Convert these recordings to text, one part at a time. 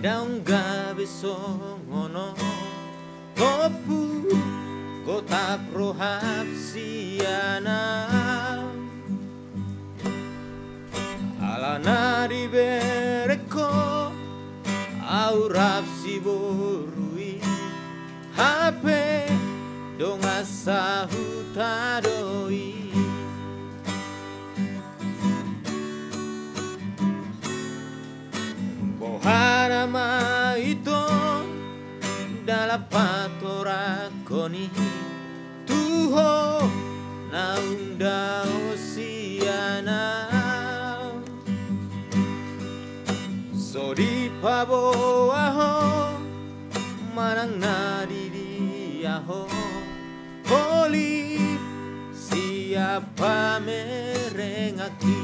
daun gabe songono topu kota prohap siana alana di bereko aurap si borui hape dong asa hutadoi boharama ito dalam patora koni tuho naunda osiana so di pabo aho manang nadidi aho Holip siapa merengaki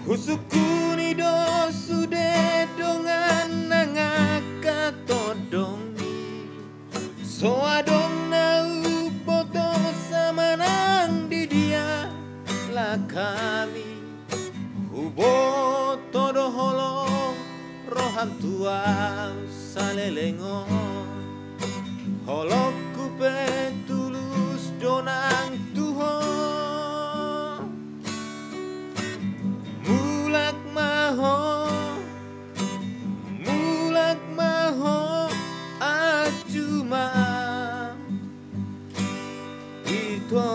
Husukuni do sude dongan nangaka todongi So adong na upoto sama nang di dia la kami Hubo todo holong roham tua salelengon Holok kupe tulus donang Tuhan Mulak maho acuma itu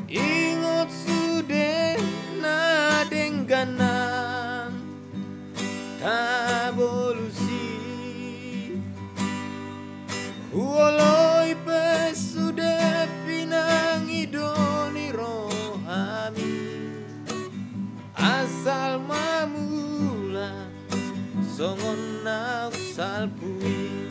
Ingot sude na dengganam tabolusi Huoloi pesude pinang idoni rohami Asal mamula songon na salpui